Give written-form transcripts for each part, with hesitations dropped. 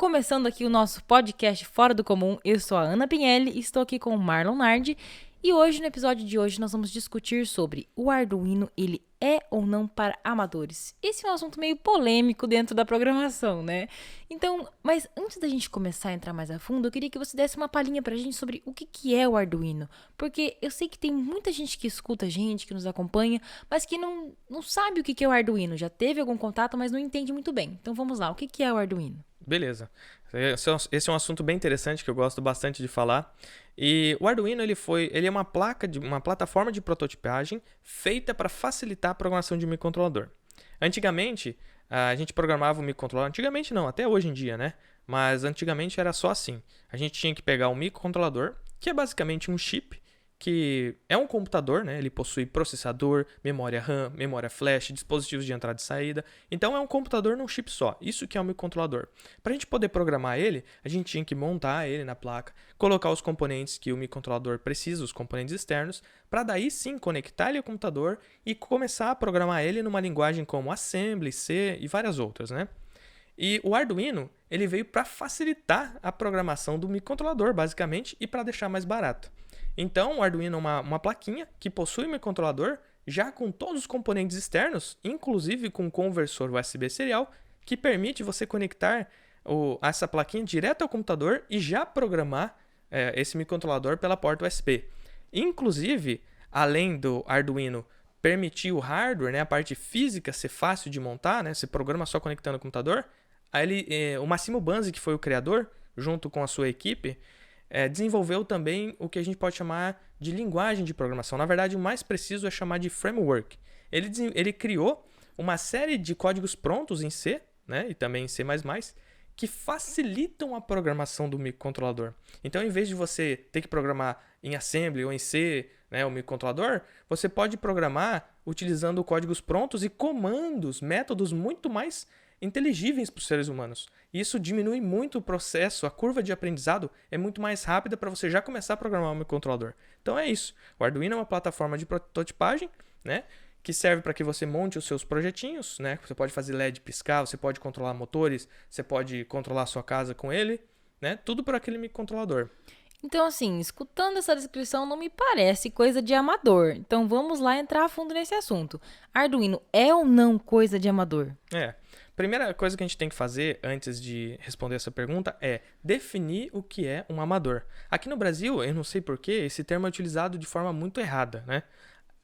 começando aqui o nosso podcast Fora do Comum. Eu sou a Ana Pinelli e estou aqui com o Marlon Nardi. E hoje, no episódio de hoje, nós vamos discutir sobre o Arduino, ele é ou não para amadores. Esse é um assunto meio polêmico dentro da programação, né? Então, mas antes da gente começar a entrar mais a fundo, eu queria que você desse uma palhinha pra gente sobre o que é o Arduino. Porque eu sei que tem muita gente que escuta a gente, que nos acompanha, mas que não sabe o que é o Arduino. Já teve algum contato, mas não entende muito bem. Então vamos lá, o que é o Arduino? Beleza. Esse é um assunto bem interessante que eu gosto bastante de falar. E o Arduino ele é uma plataforma de prototipagem feita para facilitar a programação de microcontrolador. Antigamente, a gente programava o microcontrolador. Antigamente não, até hoje em dia, né? Mas antigamente era só assim. A gente tinha que pegar um microcontrolador, que é basicamente um chip, que é um computador, né? Ele possui processador, memória RAM, memória flash, dispositivos de entrada e saída. Então é um computador num chip só. Isso que é um microcontrolador. Para a gente poder programar ele, a gente tinha que montar ele na placa, colocar os componentes que o microcontrolador precisa, os componentes externos, para daí sim conectar ele ao computador e começar a programar ele numa linguagem como Assembly, C e várias outras, né? E o Arduino, ele veio para facilitar a programação do microcontrolador, basicamente, e para deixar mais barato. Então, o Arduino é uma plaquinha que possui um microcontrolador, já com todos os componentes externos, inclusive com um conversor USB serial, que permite você conectar essa plaquinha direto ao computador e já programar esse microcontrolador pela porta USB. Inclusive, além do Arduino permitir o hardware, né, a parte física ser fácil de montar, né, você programa só conectando ao computador, o Massimo Banzi, que foi o criador, junto com a sua equipe, desenvolveu também o que a gente pode chamar de linguagem de programação. Na verdade, o mais preciso é chamar de framework. Ele criou uma série de códigos prontos em C, né, e também em C++, que facilitam a programação do microcontrolador. Então, em vez de você ter que programar em Assembly ou em C, né, o microcontrolador, você pode programar utilizando códigos prontos e comandos, métodos muito mais inteligíveis para os seres humanos. Isso diminui muito o processo, a curva de aprendizado é muito mais rápida para você já começar a programar um microcontrolador. Então é isso. O Arduino é uma plataforma de prototipagem, né, que serve para que você monte os seus projetinhos, né? Você pode fazer LED piscar, você pode controlar motores, você pode controlar a sua casa com ele, né? Tudo por aquele microcontrolador. Então, assim, escutando essa descrição não me parece coisa de amador. Então, vamos lá entrar a fundo nesse assunto. Arduino é ou não coisa de amador? Primeira coisa que a gente tem que fazer antes de responder essa pergunta é definir o que é um amador. Aqui no Brasil, eu não sei porquê, esse termo é utilizado de forma muito errada, né?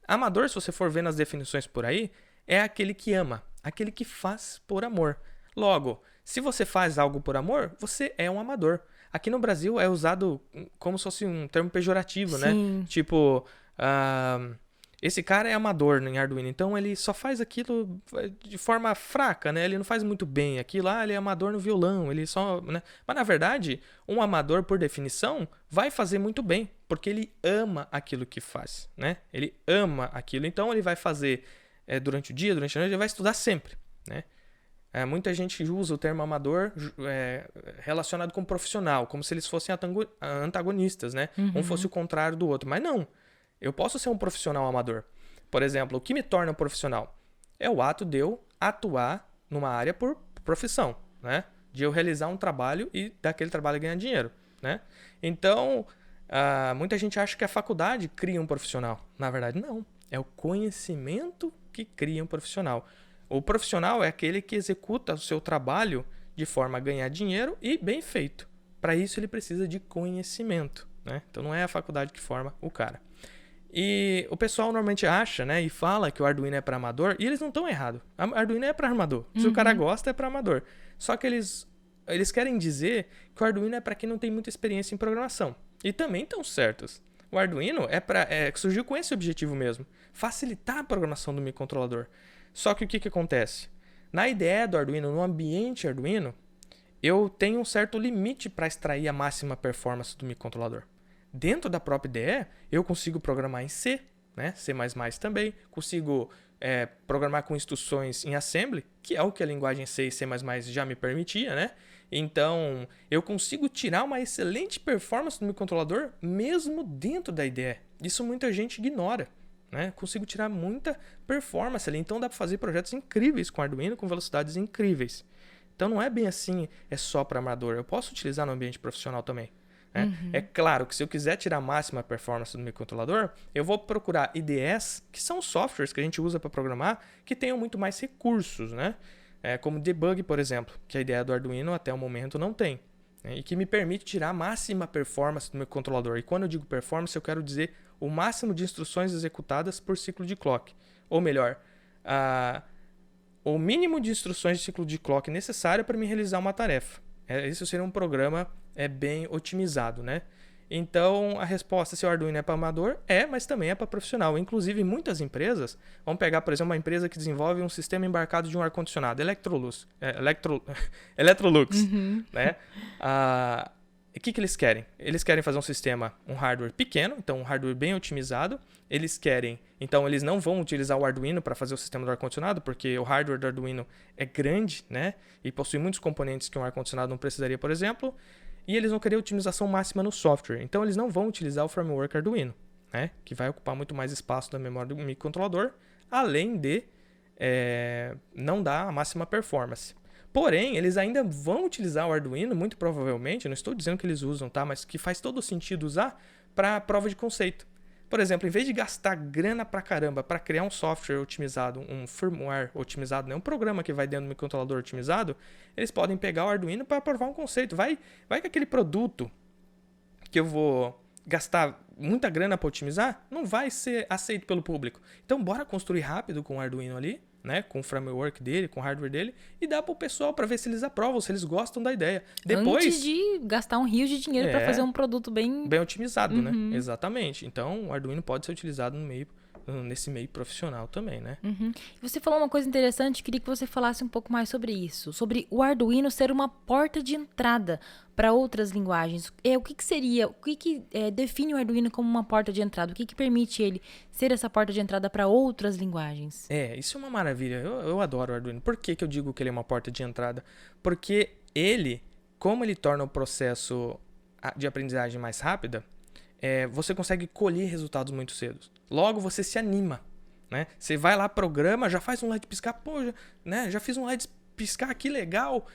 Amador, se você for ver nas definições por aí, é aquele que ama, aquele que faz por amor. Logo, se você faz algo por amor, você é um amador. Aqui no Brasil é usado como se fosse um termo pejorativo, Sim. né? Tipo, esse cara é amador em Arduino, então ele só faz aquilo de forma fraca, né? Ele não faz muito bem aquilo, ele é amador no violão, ele só, né? Mas na verdade, um amador, por definição, vai fazer muito bem, porque ele ama aquilo que faz, né? Ele ama aquilo, então ele vai fazer durante o dia, durante a noite, ele vai estudar sempre, né? Muita gente usa o termo amador relacionado com profissional, como se eles fossem antagonistas, né? Um fosse o contrário do outro, mas não. Eu posso ser um profissional amador. Por exemplo, o que me torna um profissional? É o ato de eu atuar numa área por profissão, né? De eu realizar um trabalho e daquele trabalho ganhar dinheiro, né? Então, muita gente acha que a faculdade cria um profissional. Na verdade, não. É o conhecimento que cria um profissional. O profissional é aquele que executa o seu trabalho de forma a ganhar dinheiro e bem feito. Para isso, ele precisa de conhecimento, né? Então, não é a faculdade que forma o cara. E o pessoal normalmente acha, né, e fala que o Arduino é para amador, e eles não estão errados. O Arduino é para amador. Se o cara gosta, é para amador. Só que eles querem dizer que o Arduino é para quem não tem muita experiência em programação. E também estão certos. O Arduino surgiu com esse objetivo mesmo, facilitar a programação do microcontrolador. Só que o que acontece? Na ideia do Arduino, no ambiente Arduino, eu tenho um certo limite para extrair a máxima performance do microcontrolador. Dentro da própria IDE, eu consigo programar em C, né? C++ também. Consigo programar com instruções em Assembly, que é o que a linguagem C e C++ já me permitia, né? Então, eu consigo tirar uma excelente performance do microcontrolador mesmo dentro da IDE. Isso muita gente ignora, né? Consigo tirar muita performance ali. Então, dá para fazer projetos incríveis com Arduino, com velocidades incríveis. Então não é bem assim, é só para amador. Eu posso utilizar no ambiente profissional também. Né? É claro que se eu quiser tirar a máxima performance do microcontrolador, eu vou procurar IDEs, que são softwares que a gente usa para programar, que tenham muito mais recursos, né? Como debug, por exemplo, que a ideia do Arduino até o momento não tem. Né? E que me permite tirar a máxima performance do microcontrolador. E quando eu digo performance, eu quero dizer o máximo de instruções executadas por ciclo de clock. Ou melhor, o mínimo de instruções de ciclo de clock necessário para me realizar uma tarefa. Isso seria um programa bem otimizado, né? Então, a resposta se o Arduino é para amador, mas também é para profissional. Inclusive, muitas empresas, vamos pegar, por exemplo, uma empresa que desenvolve um sistema embarcado de um ar-condicionado, Electrolux, né? O que eles querem? Eles querem fazer um hardware pequeno, então um hardware bem otimizado. Então eles não vão utilizar o Arduino para fazer o sistema do ar-condicionado, porque o hardware do Arduino é grande, né? E possui muitos componentes que um ar-condicionado não precisaria, por exemplo. E eles vão querer otimização máxima no software. Então eles não vão utilizar o framework Arduino, né? Que vai ocupar muito mais espaço da memória do microcontrolador, além de não dar a máxima performance. Porém, eles ainda vão utilizar o Arduino, muito provavelmente, não estou dizendo que eles usam, tá? Mas que faz todo sentido usar para prova de conceito. Por exemplo, em vez de gastar grana pra caramba para criar um software otimizado, um firmware otimizado, né? Um programa que vai dentro do microcontrolador otimizado, eles podem pegar o Arduino para provar um conceito. Vai que aquele produto que eu vou gastar muita grana para otimizar não vai ser aceito pelo público. Então, bora construir rápido com o Arduino ali, né, com o framework dele, com o hardware dele, e dá para o pessoal para ver se eles aprovam, se eles gostam da ideia. Depois, antes de gastar um rio de dinheiro para fazer um produto bem otimizado, né? Exatamente. Então, o Arduino pode ser utilizado nesse meio profissional também, né? Você falou uma coisa interessante, queria que você falasse um pouco mais sobre isso, sobre o Arduino ser uma porta de entrada para outras linguagens. O que seria, o que define o Arduino como uma porta de entrada? O que permite ele ser essa porta de entrada para outras linguagens? Isso é uma maravilha. Eu adoro o Arduino. Por que eu digo que ele é uma porta de entrada? Porque como ele torna o processo de aprendizagem mais rápida, você consegue colher resultados muito cedo. Logo, você se anima, né? Você vai lá, programa, já faz um LED piscar, já fiz um LED piscar, que legal.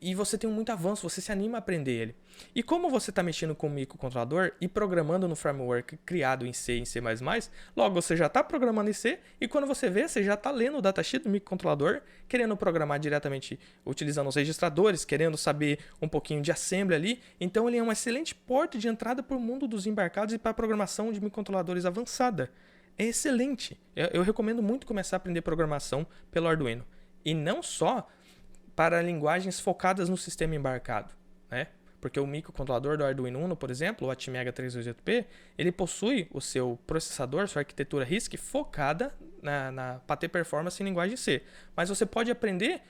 E você tem muito avanço, você se anima a aprender ele. E como você está mexendo com o microcontrolador e programando no framework criado em C e em C++, logo você já está programando em C e quando você vê, você já está lendo o datasheet do microcontrolador, querendo programar diretamente utilizando os registradores, querendo saber um pouquinho de assembly ali. Então ele é uma excelente porta de entrada para o mundo dos embarcados e para a programação de microcontroladores avançada. É excelente. Eu recomendo muito começar a aprender programação pelo Arduino. E não só para linguagens focadas no sistema embarcado, né? Porque o microcontrolador do Arduino Uno, por exemplo, o Atmega 328P, ele possui o seu processador, sua arquitetura RISC focada para ter performance em linguagem C. Mas você pode aprender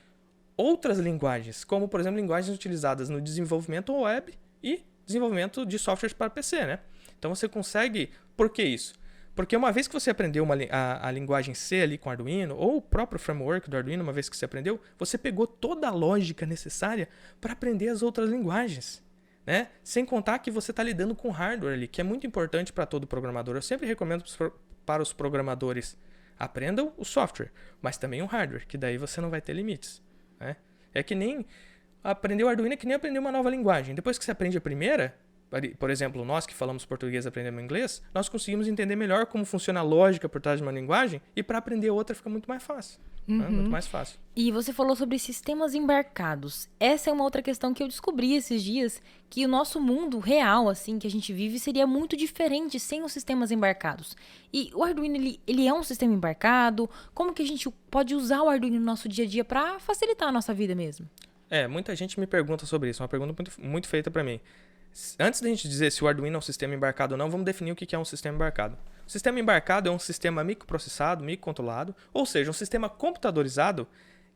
outras linguagens, como, por exemplo, linguagens utilizadas no desenvolvimento web e desenvolvimento de softwares para PC, né? Então você consegue... Por que isso? Porque uma vez que você aprendeu a linguagem C ali com Arduino, ou o próprio framework do Arduino, uma vez que você aprendeu, você pegou toda a lógica necessária para aprender as outras linguagens. Né? Sem contar que você está lidando com hardware ali, que é muito importante para todo programador. Eu sempre recomendo para os programadores, aprendam o software, mas também o hardware, que daí você não vai ter limites. Né? É que nem aprender o Arduino, é que nem aprender uma nova linguagem. Depois que você aprende a primeira... Por exemplo, nós que falamos português e aprendemos inglês, nós conseguimos entender melhor como funciona a lógica por trás de uma linguagem e para aprender outra fica muito mais fácil. Né? Muito mais fácil. E você falou sobre sistemas embarcados. Essa é uma outra questão que eu descobri esses dias, que o nosso mundo real, assim, que a gente vive, seria muito diferente sem os sistemas embarcados. E o Arduino, ele é um sistema embarcado? Como que a gente pode usar o Arduino no nosso dia a dia para facilitar a nossa vida mesmo? Muita gente me pergunta sobre isso. É uma pergunta muito, muito feita para mim. Antes da gente dizer se o Arduino é um sistema embarcado ou não, vamos definir o que é um sistema embarcado. O sistema embarcado é um sistema microprocessado, microcontrolado, ou seja, um sistema computadorizado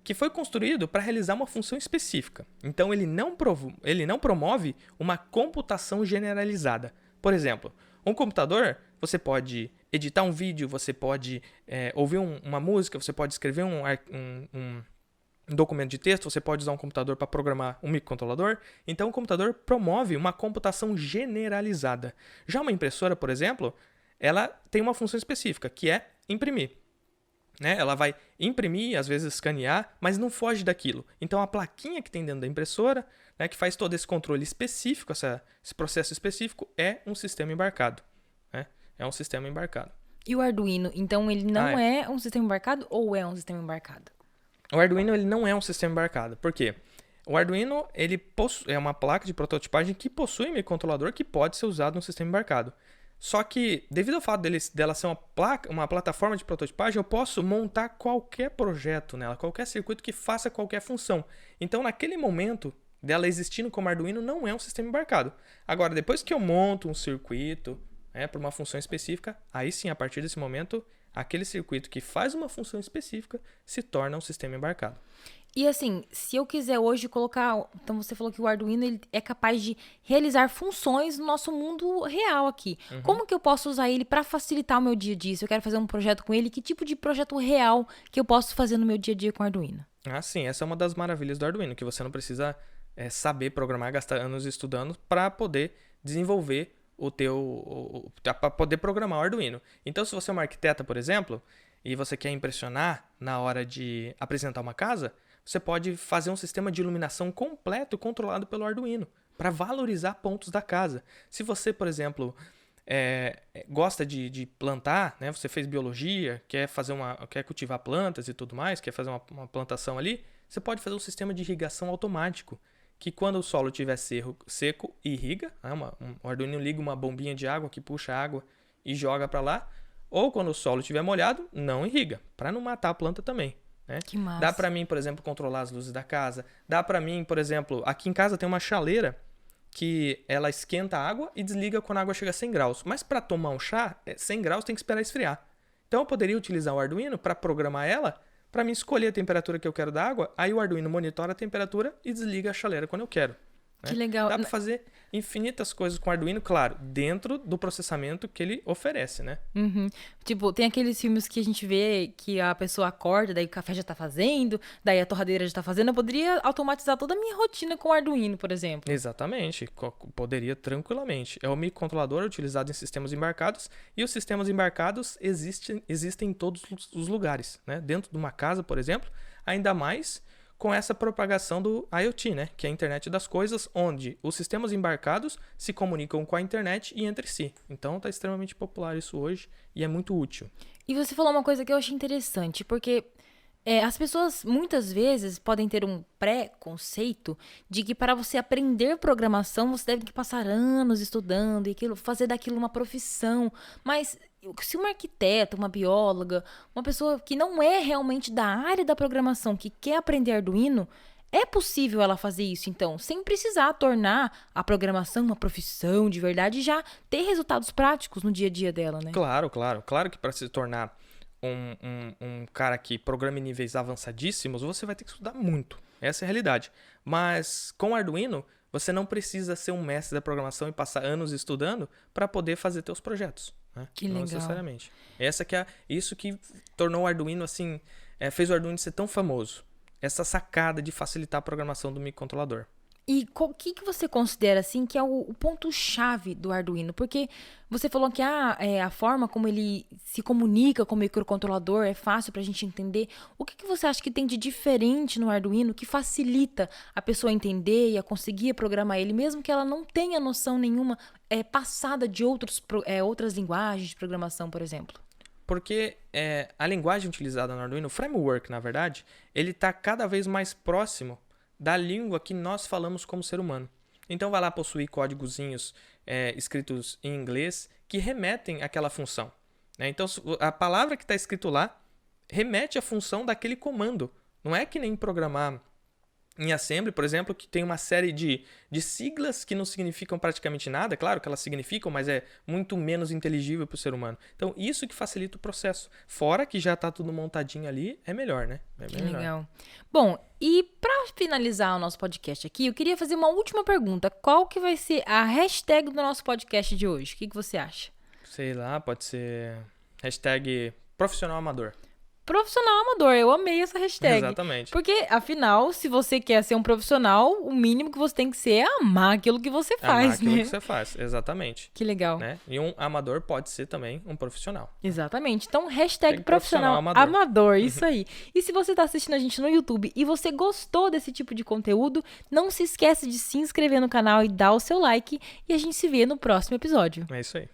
que foi construído para realizar uma função específica. Então, ele não promove uma computação generalizada. Por exemplo, um computador, você pode editar um vídeo, você pode ouvir uma música, você pode escrever um documento de texto, você pode usar um computador para programar um microcontrolador. Então, o computador promove uma computação generalizada. Já uma impressora, por exemplo, ela tem uma função específica, que é imprimir. né? Ela vai imprimir, às vezes escanear, mas não foge daquilo. Então a plaquinha que tem dentro da impressora, né, que faz todo esse controle específico, esse processo específico, é um sistema embarcado. Né? É um sistema embarcado. E o Arduino, então ele não é um sistema embarcado ou é um sistema embarcado? O Arduino ele não é um sistema embarcado. Por quê? O Arduino ele é uma placa de prototipagem que possui um microcontrolador que pode ser usado no sistema embarcado. Só que, devido ao fato dela ser uma plataforma de prototipagem, eu posso montar qualquer projeto nela, qualquer circuito que faça qualquer função. Então, naquele momento dela existindo como Arduino, não é um sistema embarcado. Agora, depois que eu monto um circuito, né, para uma função específica, aí sim, a partir desse momento, aquele circuito que faz uma função específica se torna um sistema embarcado. E assim, se eu quiser hoje colocar... Então você falou que o Arduino ele é capaz de realizar funções no nosso mundo real aqui. Como que eu posso usar ele para facilitar o meu dia a dia? Se eu quero fazer um projeto com ele, que tipo de projeto real que eu posso fazer no meu dia a dia com o Arduino? Ah, sim, essa é uma das maravilhas do Arduino, que você não precisa saber programar, gastar anos estudando para poder desenvolver para poder programar o Arduino. Então, se você é uma arquiteta, por exemplo, e você quer impressionar na hora de apresentar uma casa, você pode fazer um sistema de iluminação completo controlado pelo Arduino para valorizar pontos da casa. Se você, por exemplo, gosta de plantar, né? Você fez biologia, quer cultivar plantas e tudo mais, quer fazer uma plantação ali, você pode fazer um sistema de irrigação automático, que quando o solo estiver seco, irriga. Né? O Arduino liga uma bombinha de água que puxa água e joga para lá. Ou quando o solo estiver molhado, não irriga, para não matar a planta também. Né? Que massa. Dá para mim, por exemplo, controlar as luzes da casa. Dá para mim, por exemplo, aqui em casa tem uma chaleira que ela esquenta a água e desliga quando a água chega a 100 graus. Mas para tomar um chá, 100 graus tem que esperar esfriar. Então eu poderia utilizar o Arduino para programar ela, para mim escolher a temperatura que eu quero da água. Aí o Arduino monitora a temperatura e desliga a chaleira quando eu quero. Né? Que legal. Dá para fazer infinitas coisas com o Arduino, claro, dentro do processamento que ele oferece, né? Tipo, tem aqueles filmes que a gente vê que a pessoa acorda, daí o café já tá fazendo, daí a torradeira já tá fazendo. Eu poderia automatizar toda a minha rotina com o Arduino, por exemplo. Exatamente, poderia tranquilamente. É o microcontrolador utilizado em sistemas embarcados, e os sistemas embarcados existem em todos os lugares, né? Dentro de uma casa, por exemplo, ainda mais com essa propagação do IoT, né? Que é a internet das coisas, onde os sistemas embarcados se comunicam com a internet e entre si. Então está extremamente popular isso hoje e é muito útil. E você falou uma coisa que eu achei interessante, porque as pessoas muitas vezes podem ter um pré-conceito de que para você aprender programação você deve passar anos estudando e fazer daquilo uma profissão. Mas se uma arquiteta, uma bióloga, uma pessoa que não é realmente da área da programação, que quer aprender Arduino, é possível ela fazer isso, então, sem precisar tornar a programação uma profissão de verdade e já ter resultados práticos no dia a dia dela, né? Claro que para se tornar um cara que programa em níveis avançadíssimos, você vai ter que estudar muito. Essa é a realidade. Mas com o Arduino, você não precisa ser um mestre da programação e passar anos estudando para poder fazer teus projetos. Né? Que não legal. necessariamente. Isso que tornou o Arduino assim, fez o Arduino ser tão famoso. Essa sacada de facilitar a programação do microcontrolador. E o que você considera, assim, que é o ponto-chave do Arduino? Porque você falou que a forma como ele se comunica com o microcontrolador é fácil pra gente entender. O que você acha que tem de diferente no Arduino que facilita a pessoa entender e a conseguir programar ele, mesmo que ela não tenha noção nenhuma passada de outras linguagens de programação, por exemplo? Porque a linguagem utilizada no Arduino, o framework, na verdade, ele está cada vez mais próximo da língua que nós falamos como ser humano. Então vai lá possuir códigozinhos escritos em inglês que remetem àquela função. Né? Então a palavra que está escrito lá remete à função daquele comando. Não é que nem programar em Assembly, por exemplo, que tem uma série de siglas que não significam praticamente nada. Claro que elas significam, mas é muito menos inteligível para o ser humano. Então, isso que facilita o processo. Fora que já está tudo montadinho ali, é melhor, né? Que legal. Bom, e para finalizar o nosso podcast aqui, eu queria fazer uma última pergunta. Qual que vai ser a hashtag do nosso podcast de hoje? O que você acha? Sei lá, pode ser hashtag profissional amador. profissional amador. Eu amei essa hashtag. Exatamente. Porque, afinal, se você quer ser um profissional, o mínimo que você tem que ser é amar aquilo que você faz, Amar aquilo né? que você faz, exatamente. Que legal. Né? E um amador pode ser também um profissional. Exatamente. Então, hashtag Tem profissional profissional amador. Isso aí. E se você tá assistindo a gente no YouTube e você gostou desse tipo de conteúdo, não se esqueça de se inscrever no canal e dar o seu like. E a gente se vê no próximo episódio. É isso aí.